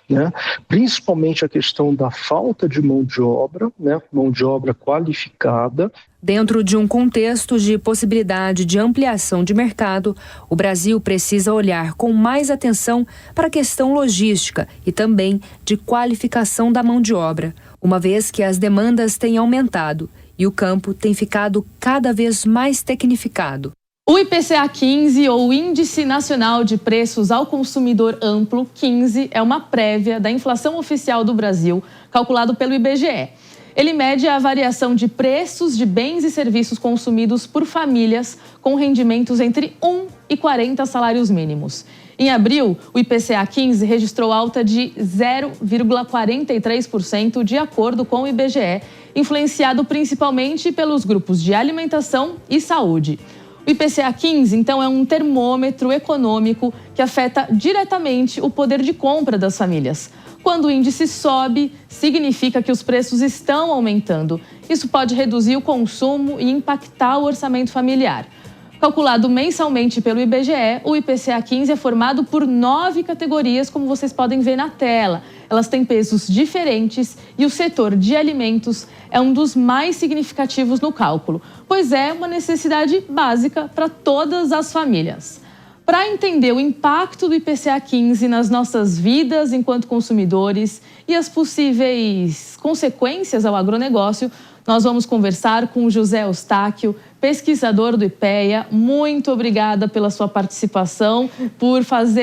né? Principalmente a questão da falta de mão de obra, né, mão de obra qualificada. Dentro de um contexto de possibilidade de ampliação de mercado, o Brasil precisa olhar com mais atenção para a questão logística e também de qualificação da mão de obra, uma vez que as demandas têm aumentado e o campo tem ficado cada vez mais tecnificado. O IPCA 15, ou Índice Nacional de Preços ao Consumidor Amplo, 15, é uma prévia da inflação oficial do Brasil, calculado pelo IBGE. Ele mede a variação de preços de bens e serviços consumidos por famílias com rendimentos entre 1 e 40 salários mínimos. Em abril, o IPCA 15 registrou alta de 0,43%, de acordo com o IBGE, influenciado principalmente pelos grupos de alimentação e saúde. O IPCA 15, então, é um termômetro econômico que afeta diretamente o poder de compra das famílias. Quando o índice sobe, significa que os preços estão aumentando. Isso pode reduzir o consumo e impactar o orçamento familiar. Calculado mensalmente pelo IBGE, o IPCA 15 é formado por 9 categorias, como vocês podem ver na tela. Elas têm pesos diferentes e o setor de alimentos é um dos mais significativos no cálculo, pois é uma necessidade básica para todas as famílias. Para entender o impacto do IPCA 15 nas nossas vidas enquanto consumidores e as possíveis consequências ao agronegócio, nós vamos conversar com o José Eustáquio, pesquisador do IPEA. Muito obrigada pela sua participação, por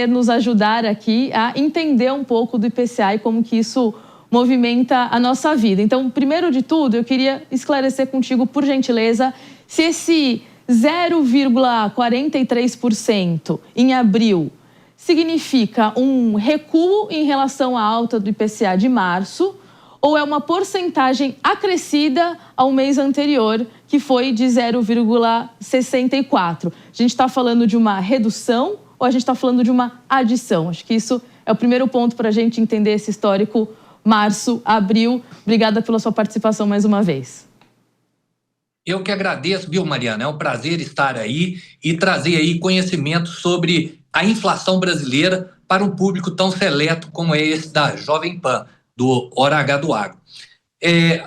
nos ajudar aqui a entender um pouco do IPCA e como que isso movimenta a nossa vida. Então, primeiro de tudo, eu queria esclarecer contigo, por gentileza, se esse 0,43% em abril significa um recuo em relação à alta do IPCA de março, ou é uma porcentagem acrescida ao mês anterior, que foi de 0,64%. A gente está falando de uma redução ou a gente está falando de uma adição? Acho que isso é o primeiro ponto para a gente entender esse histórico março, abril. Obrigada pela sua participação mais uma vez. Eu que agradeço, viu, Mariana? É um prazer estar aí e trazer aí conhecimento sobre a inflação brasileira para um público tão seleto como é esse da Jovem Pan, do Hora H do Agro.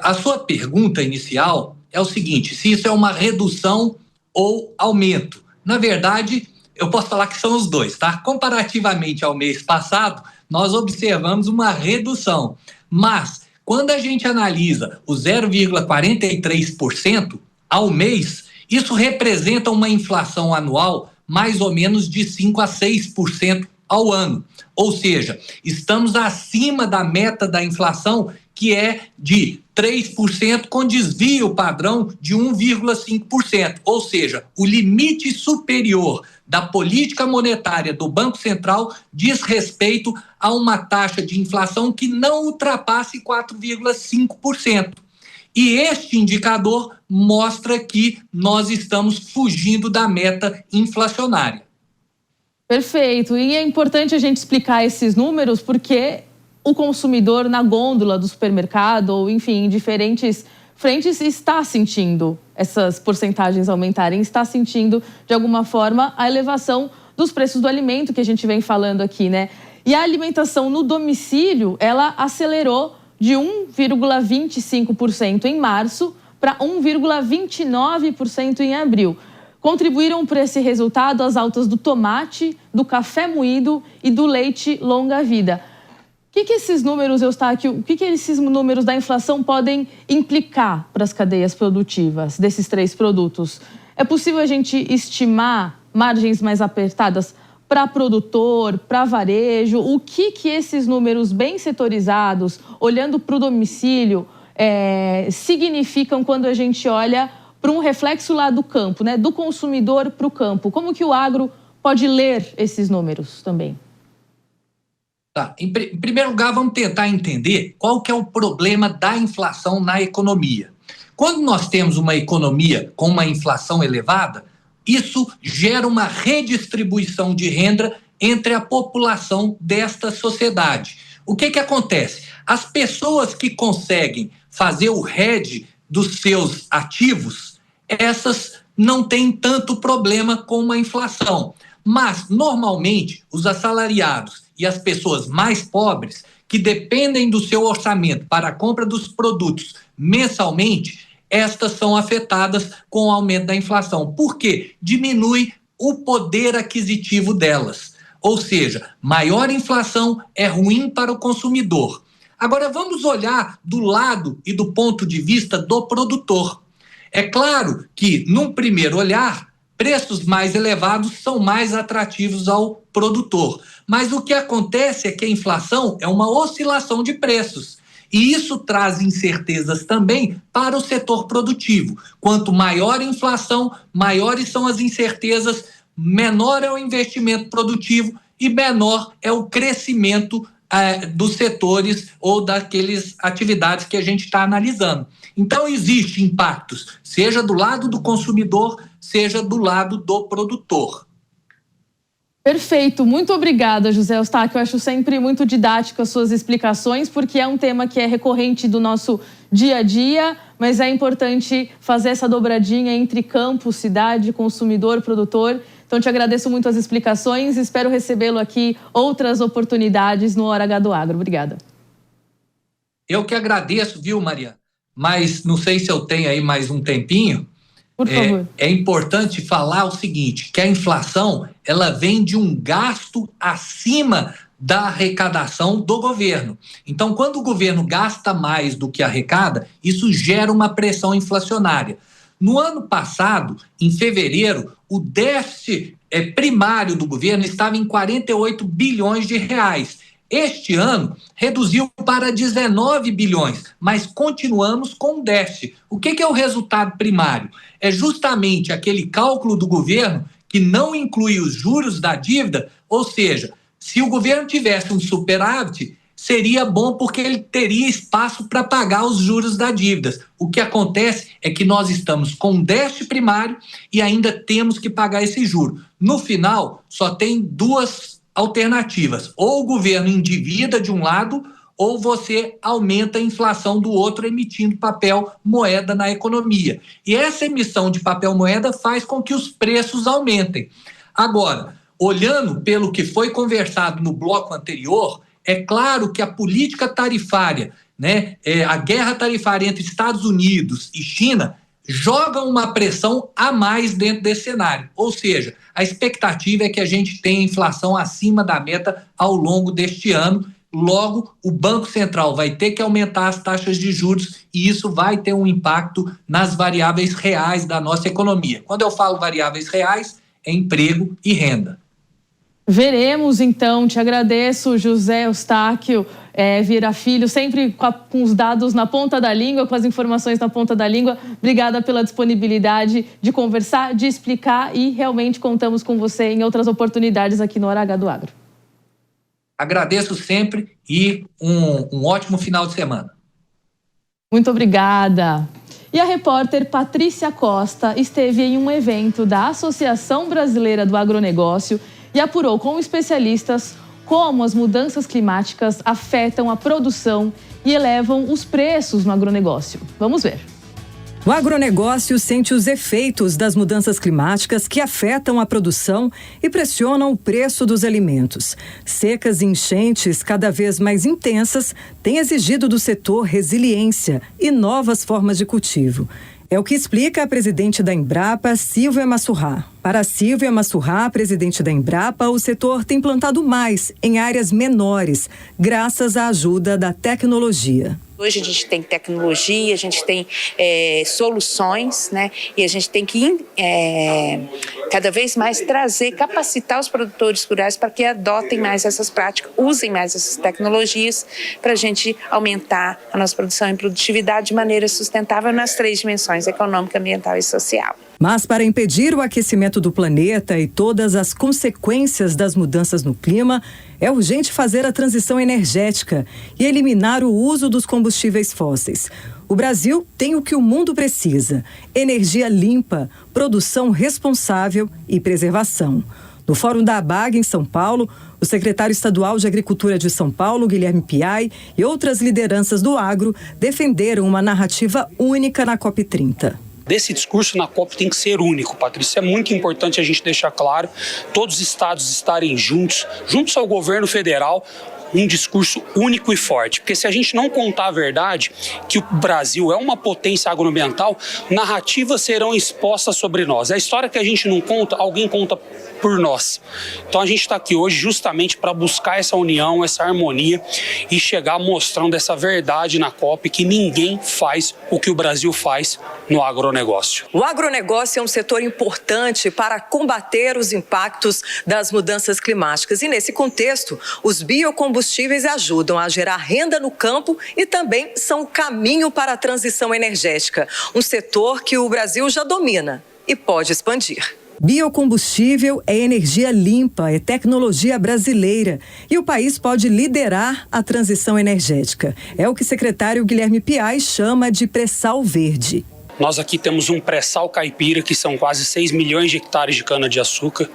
A sua pergunta inicial é o seguinte: se isso é uma redução ou aumento. Na verdade, eu posso falar que são os dois, tá? Comparativamente ao mês passado, nós observamos uma redução. Mas, quando a gente analisa o 0,43% ao mês, isso representa uma inflação anual mais ou menos de 5 a 6% ao ano. Ou seja, estamos acima da meta da inflação, que é de 3%, com desvio padrão de 1,5%. Ou seja, o limite superior da política monetária do Banco Central diz respeito a uma taxa de inflação que não ultrapasse 4,5%. E este indicador mostra que nós estamos fugindo da meta inflacionária. Perfeito. E é importante a gente explicar esses números porque o consumidor na gôndola do supermercado ou, enfim, em diferentes frentes está sentindo essas porcentagens aumentarem, está sentindo, de alguma forma, a elevação dos preços do alimento que a gente vem falando aqui, né? E a alimentação no domicílio, ela acelerou de 1,25% em março para 1,29% em abril. Contribuíram para esse resultado as altas do tomate, do café moído e do leite longa-vida. O que esses números, Eustáquio, o que esses números da inflação podem implicar para as cadeias produtivas desses três produtos? É possível a gente estimar margens mais apertadas para produtor, para varejo? O que esses números bem setorizados, olhando para o domicílio, significam quando a gente olha para um reflexo lá do campo, né? Do consumidor para o campo? Como que o agro pode ler esses números também? Tá. Em primeiro lugar, vamos tentar entender qual que é o problema da inflação na economia. Quando nós temos uma economia com uma inflação elevada, isso gera uma redistribuição de renda entre a população desta sociedade. O que acontece? As pessoas que conseguem fazer o hedge dos seus ativos, essas não têm tanto problema com a inflação. Mas, normalmente, os assalariados e as pessoas mais pobres, que dependem do seu orçamento para a compra dos produtos mensalmente, estas são afetadas com o aumento da inflação. Por quê? Diminui o poder aquisitivo delas. Ou seja, maior inflação é ruim para o consumidor. Agora, vamos olhar do lado e do ponto de vista do produtor. É claro que, num primeiro olhar, preços mais elevados são mais atrativos ao produtor. Mas o que acontece é que a inflação é uma oscilação de preços. E isso traz incertezas também para o setor produtivo. Quanto maior a inflação, maiores são as incertezas, menor é o investimento produtivo e menor é o crescimento dos setores ou daquelas atividades que a gente está analisando. Então, existem impactos, seja do lado do consumidor, seja do lado do produtor. Perfeito, muito obrigada, José Eustáquio. Eu acho sempre muito didático as suas explicações, porque é um tema que é recorrente do nosso dia a dia, mas é importante fazer essa dobradinha entre campo, cidade, consumidor, produtor. Então, te agradeço muito as explicações e espero recebê-lo aqui outras oportunidades no Hora H do Agro. Obrigada. Eu que agradeço, viu, Mariana? Mas não sei se eu tenho aí mais um tempinho. Por favor. É importante falar o seguinte, que a inflação ela vem de um gasto acima da arrecadação do governo. Então, quando o governo gasta mais do que arrecada, isso gera uma pressão inflacionária. No ano passado, em fevereiro, o déficit primário do governo estava em 48 bilhões de reais. Este ano, reduziu para 19 bilhões, mas continuamos com déficit. O que é o resultado primário? É justamente aquele cálculo do governo que não inclui os juros da dívida, ou seja, se o governo tivesse um superávit, seria bom porque ele teria espaço para pagar os juros da dívida. O que acontece é que nós estamos com déficit primário e ainda temos que pagar esse juro. No final, só tem duas alternativas. Ou o governo endivida de um lado, ou você aumenta a inflação do outro emitindo papel moeda na economia. E essa emissão de papel moeda faz com que os preços aumentem. Agora, olhando pelo que foi conversado no bloco anterior, é claro que a política tarifária, a guerra tarifária entre Estados Unidos e China joga uma pressão a mais dentro desse cenário. Ou seja, a expectativa é que a gente tenha inflação acima da meta ao longo deste ano. Logo, o Banco Central vai ter que aumentar as taxas de juros e isso vai ter um impacto nas variáveis reais da nossa economia. Quando eu falo variáveis reais, é emprego e renda. Veremos, então. Te agradeço, José Eustáquio Vieira Filho, sempre com os dados na ponta da língua, com as informações na ponta da língua. Obrigada pela disponibilidade de conversar, de explicar e realmente contamos com você em outras oportunidades aqui no Hora H do Agro. Agradeço sempre e um ótimo final de semana. Muito obrigada. E a repórter Patrícia Costa esteve em um evento da Associação Brasileira do Agronegócio e apurou com especialistas como as mudanças climáticas afetam a produção e elevam os preços no agronegócio. Vamos ver. O agronegócio sente os efeitos das mudanças climáticas que afetam a produção e pressionam o preço dos alimentos. Secas e enchentes cada vez mais intensas têm exigido do setor resiliência e novas formas de cultivo. É o que explica a presidente da Embrapa, Silvia Massurrá. Para Silvia Massurrá, presidente da Embrapa, o setor tem plantado mais em áreas menores, graças à ajuda da tecnologia. Hoje a gente tem tecnologia, a gente tem soluções, e a gente tem que cada vez mais capacitar os produtores rurais para que adotem mais essas práticas, usem mais essas tecnologias para a gente aumentar a nossa produção e produtividade de maneira sustentável nas 3 dimensões, econômica, ambiental e social. Mas para impedir o aquecimento do planeta e todas as consequências das mudanças no clima, é urgente fazer a transição energética e eliminar o uso dos combustíveis fósseis. O Brasil tem o que o mundo precisa: energia limpa, produção responsável e preservação. No Fórum da ABAG, em São Paulo, o secretário estadual de Agricultura de São Paulo, Guilherme Piai, e outras lideranças do agro defenderam uma narrativa única na COP30. Desse discurso na COP tem que ser único, Patrícia. É muito importante a gente deixar claro, todos os estados estarem juntos ao governo federal, um discurso único e forte. Porque se a gente não contar a verdade, que o Brasil é uma potência agroambiental, narrativas serão expostas sobre nós. A história que a gente não conta, alguém conta por nós. Então a gente está aqui hoje justamente para buscar essa união, essa harmonia e chegar mostrando essa verdade na COP, que ninguém faz o que o Brasil faz no agronegócio. O agronegócio é um setor importante para combater os impactos das mudanças climáticas e, nesse contexto, os biocombustíveis biocombustíveis ajudam a gerar renda no campo e também são o caminho para a transição energética, um setor que o Brasil já domina e pode expandir. Biocombustível é energia limpa, é tecnologia brasileira e o país pode liderar a transição energética. É o que o secretário Guilherme Piai chama de pré-sal verde. Nós aqui temos um pré-sal caipira, que são quase 6 milhões de hectares de cana-de-açúcar.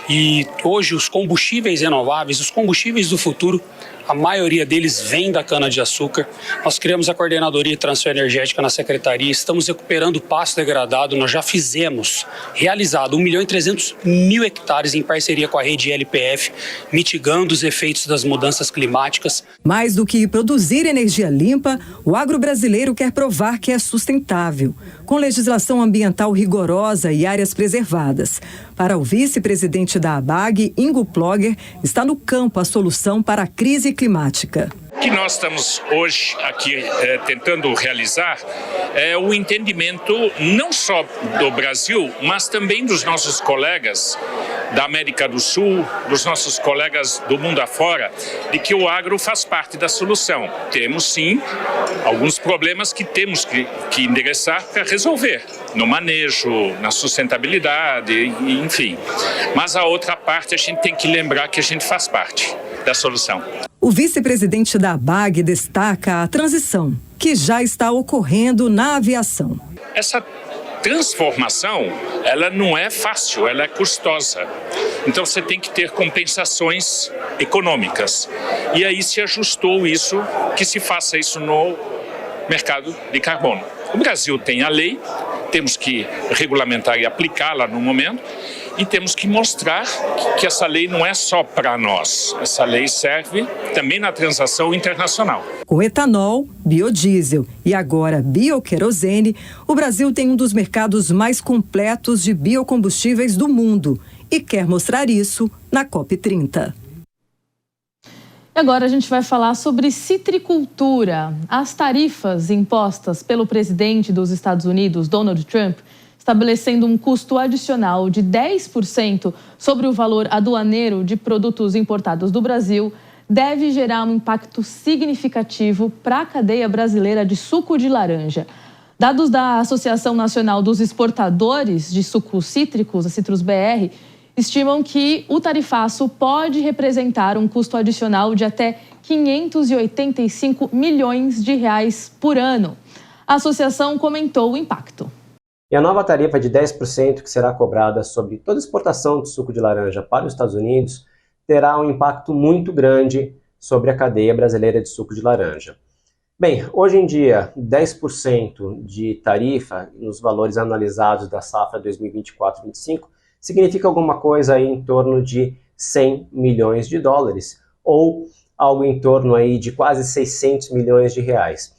E hoje os combustíveis renováveis, os combustíveis do futuro, a maioria deles vem da cana-de-açúcar. Nós criamos a Coordenadoria de Transição Energética na Secretaria, estamos recuperando o pasto degradado, nós já realizado 1.300.000 hectares em parceria com a rede LPF, mitigando os efeitos das mudanças climáticas. Mais do que produzir energia limpa, o agro brasileiro quer provar que é sustentável, com legislação ambiental rigorosa e áreas preservadas. Para o vice-presidente da ABAG, Ingo Plogger, está no campo a solução para a crise climática. O que nós estamos hoje aqui tentando realizar é o entendimento não só do Brasil, mas também dos nossos colegas da América do Sul, dos nossos colegas do mundo afora, de que o agro faz parte da solução. Temos sim alguns problemas que temos que endereçar para resolver, no manejo, na sustentabilidade, enfim. Mas a outra parte a gente tem que lembrar que a gente faz parte da solução. O vice-presidente da ABAG destaca a transição, que já está ocorrendo na aviação. Essa transformação, ela não é fácil, ela é custosa. Então você tem que ter compensações econômicas. E aí se ajustou isso, que se faça isso no mercado de carbono. O Brasil tem a lei, temos que regulamentar e aplicá-la no momento, e temos que mostrar que essa lei não é só para nós. Essa lei serve também na transação internacional. Com etanol, biodiesel e agora bioquerosene, o Brasil tem um dos mercados mais completos de biocombustíveis do mundo e quer mostrar isso na COP30. Agora a gente vai falar sobre citricultura. As tarifas impostas pelo presidente dos Estados Unidos, Donald Trump, estabelecendo um custo adicional de 10% sobre o valor aduaneiro de produtos importados do Brasil, deve gerar um impacto significativo para a cadeia brasileira de suco de laranja. Dados da Associação Nacional dos Exportadores de Sucos Cítricos, a Citrus BR, estimam que o tarifaço pode representar um custo adicional de até 585 milhões de reais por ano. A associação comentou o impacto. E a nova tarifa de 10% que será cobrada sobre toda exportação de suco de laranja para os Estados Unidos terá um impacto muito grande sobre a cadeia brasileira de suco de laranja. Bem, hoje em dia, 10% de tarifa nos valores anualizados da safra 2024-25 significa alguma coisa aí em torno de 100 milhões de dólares, ou algo em torno aí de quase 600 milhões de reais.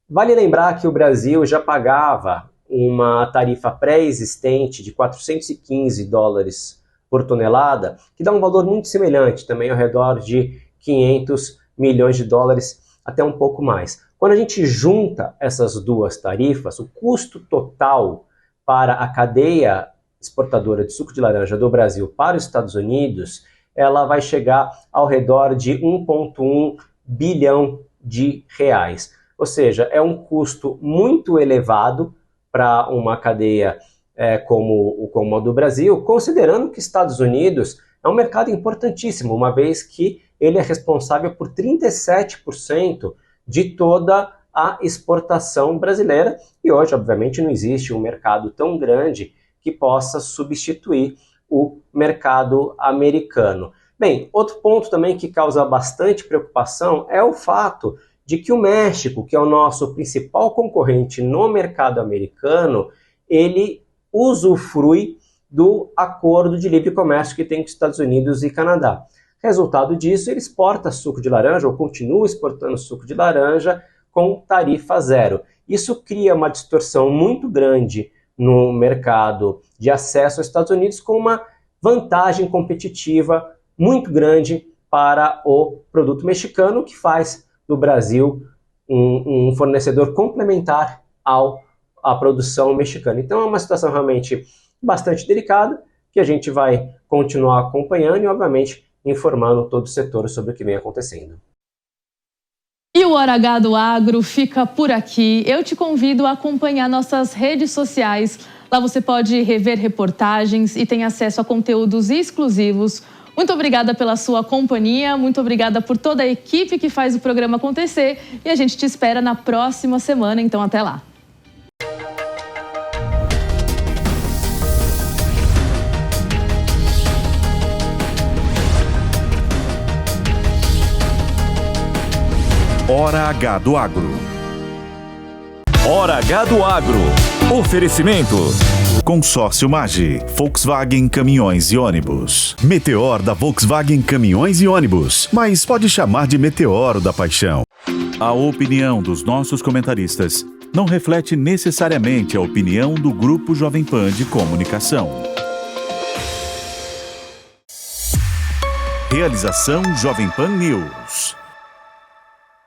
Vale lembrar que o Brasil já pagava uma tarifa pré-existente de 415 dólares por tonelada, que dá um valor muito semelhante, também ao redor de 500 milhões de dólares, até um pouco mais. Quando a gente junta essas duas tarifas, o custo total para a cadeia exportadora de suco de laranja do Brasil para os Estados Unidos, ela vai chegar ao redor de 1,1 bilhão de reais. Ou seja, é um custo muito elevado para uma cadeia como a do Brasil, considerando que Estados Unidos é um mercado importantíssimo, uma vez que ele é responsável por 37% de toda a exportação brasileira, e hoje, obviamente, não existe um mercado tão grande que possa substituir o mercado americano. Bem, outro ponto também que causa bastante preocupação é o fato de que o México, que é o nosso principal concorrente no mercado americano, ele usufrui do acordo de livre comércio que tem com os Estados Unidos e Canadá. Resultado disso, ele exporta suco de laranja, ou continua exportando suco de laranja, com tarifa zero. Isso cria uma distorção muito grande no mercado de acesso aos Estados Unidos, com uma vantagem competitiva muito grande para o produto mexicano, que faz do Brasil um fornecedor complementar à produção mexicana. Então é uma situação realmente bastante delicada, que a gente vai continuar acompanhando e, obviamente, informando todo o setor sobre o que vem acontecendo. E o Hora H do Agro fica por aqui. Eu te convido a acompanhar nossas redes sociais. Lá você pode rever reportagens e tem acesso a conteúdos exclusivos. Muito obrigada pela sua companhia, muito obrigada por toda a equipe que faz o programa acontecer e a gente te espera na próxima semana, então até lá. Hora H do Agro. Hora H do Agro. Oferecimento. Consórcio Magi, Volkswagen Caminhões e Ônibus. Meteor da Volkswagen Caminhões e Ônibus, mas pode chamar de Meteoro da Paixão. A opinião dos nossos comentaristas não reflete necessariamente a opinião do Grupo Jovem Pan de Comunicação. Realização Jovem Pan News.